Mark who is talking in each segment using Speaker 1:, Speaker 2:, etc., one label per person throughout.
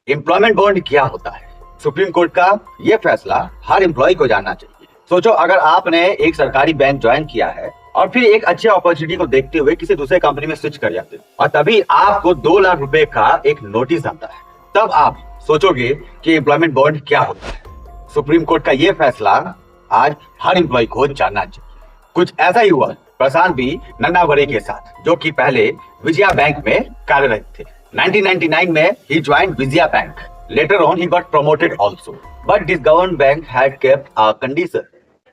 Speaker 1: Employment bond क्या होता है? सुप्रीम कोर्ट का ये फैसला हर एम्प्लॉय को जानना चाहिए। सोचो, अगर आपने एक सरकारी बैंक ज्वाइन किया है और फिर एक अच्छी अपॉर्चुनिटी को देखते हुए किसी दूसरे कंपनी में स्विच कर जाते हो और तभी आपको 2 लाख रुपए का एक नोटिस आता है, तब आप सोचोगे कि एम्प्लॉयमेंट बॉन्ड क्या होता है। सुप्रीम कोर्ट का ये फैसला आज हर एम्प्लॉय को जानना चाहिए। कुछ ऐसा ही हुआ प्रशांत बी नन्नावरे के साथ, जो कि पहले विजया बैंक में कार्यरत थे। 1999 में he joined Vijaya Bank. Later on, he got promoted also. But this government bank had kept a condition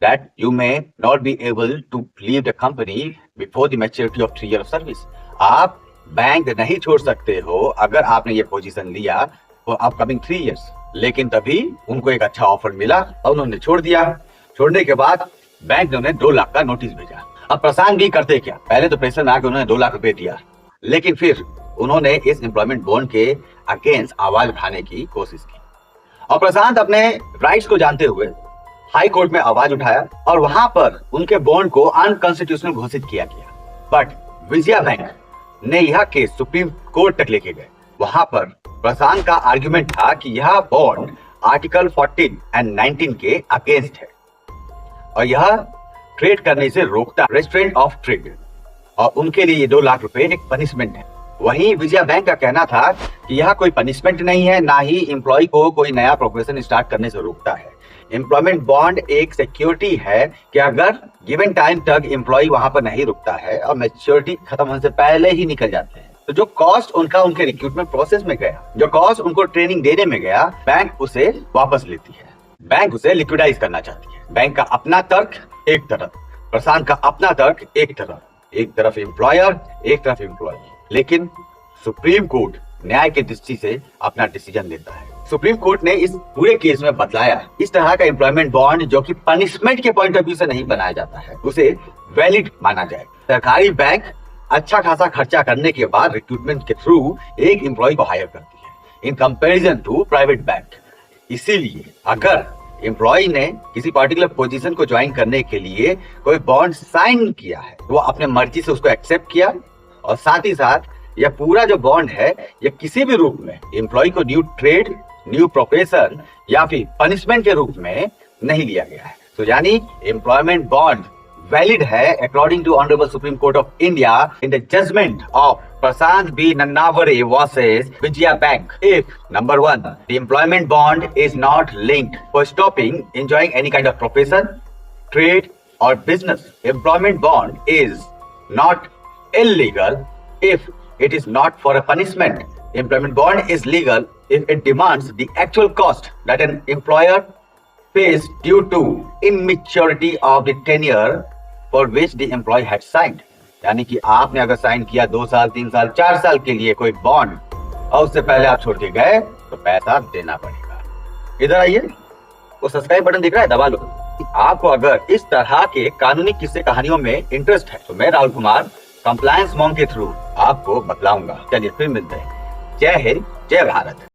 Speaker 1: that you may not be able to leave the company before the maturity of 3 years of service. आप bank नहीं छोड़ सकते हो अगर आपने ये position लिया for upcoming 3 years. लेकिन तभी उनको एक अच्छा ऑफर मिला और उन्होंने छोड़ दिया। छोड़ने के बाद बैंक ने उन्हें 2 लाख का नोटिस भेजा। अब प्रशांत भी करते क्या? पहले तो प्रेशर में आकर उन्होंने 2 लाख रुपए दिया, लेकिन फिर उन्होंने इस एम्प्लॉयमेंट बॉन्ड के अगेंस्ट आवाज उठाने की कोशिश की और प्रशांत अपने राइट्स को जानते हुए हाई कोर्ट में आवाज उठाया और वहां पर उनके बॉन्ड को अनकॉन्स्टिट्यूशनल घोषित किया गया। बट विजया बैंक ने यह केस सुप्रीम कोर्ट तक लेके गए। वहां पर प्रशांत का आर्गुमेंट था कि यह बॉन्ड आर्टिकल 14 एंड 19 के अगेंस्ट है और यह ट्रेड करने से रोकता, रेस्ट्रेंट ऑफ ट्रेड, और उनके लिए ये 2 लाख रुपए एक पनिशमेंट है। वहीं विजया बैंक का कहना था कि यह कोई पनिशमेंट नहीं है, ना ही एम्प्लॉय को कोई नया प्रोफेशन स्टार्ट करने से रोकता है। एम्प्लॉयमेंट बॉन्ड एक सिक्योरिटी है कि अगर गिवन टाइम तक एम्प्लॉय वहां पर नहीं रुकता है और मैच्योरिटी खत्म होने से पहले ही निकल जाते हैं, तो जो कॉस्ट उनका उनके रिक्रूटमेंट प्रोसेस में गया, जो कॉस्ट उनको ट्रेनिंग देने में गया, बैंक उसे वापस लेती है। बैंक उसे लिक्विडाइज करना चाहती है। बैंक का अपना तर्क एक तरफ, प्रशांत का अपना तर्क एक तरफ एम्प्लॉयर, एक तरफ एम्प्लॉय। लेकिन सुप्रीम कोर्ट न्याय की दृष्टि से अपना डिसीजन लेता है। सुप्रीम कोर्ट ने इस पूरे केस में बतलाया इस तरह का एम्प्लॉयमेंट बॉन्ड जो कि पनिशमेंट के पॉइंट ऑफ व्यू से नहीं बनाया जाता है, उसे वैलिड माना जाए। सरकारी बैंक अच्छा खासा खर्चा करने के बाद रिक्रूटमेंट के थ्रू एक एम्प्लॉय को हायर करती है in comparison to private bank. इसीलिए अगर एम्प्लॉय ने किसी पर्टिकुलर पोजीशन को ज्वाइन करने के लिए कोई बॉन्ड साइन किया है, वो अपने मर्जी से उसको एक्सेप्ट किया और साथ ही साथ यह पूरा जो बॉन्ड है यह किसी भी रूप में एम्प्लॉय को न्यू ट्रेड, न्यू प्रोफेशन या फिर पनिशमेंट के रूप में नहीं लिया गया है। तो यानी एम्प्लॉयमेंट बॉन्ड वैलिड है according to honourable Supreme Court of India in the judgement of Prashant B. Nannavare versus Vijaya Bank. If number 1, the employment bond is not linked for stopping enjoying any kind of profession, trade or business. Employment bond is not illegal if it is not for a punishment. Employment bond is legal if it demands the actual cost that an employer pays due to immaturity of the tenure for which the employee had signed. यानी कि आपने अगर sign किया 2 साल, 3 साल, 4 साल के लिए कोई बॉन्ड और उससे पहले आप छोड़ के गए तो पैसा देना पड़ेगा। इधर आइए, वो सब्सक्राइब बटन दिख रहा है, दबा लो। आपको अगर इस तरह के कानूनी किस्से कहानियों में इंटरेस्ट है तो मैं राहुल कुमार कंप्लायंस मॉन्क के थ्रू आपको बतलाऊंगा। चलिए फिर मिलते हैं। जय हिंद, जय भारत।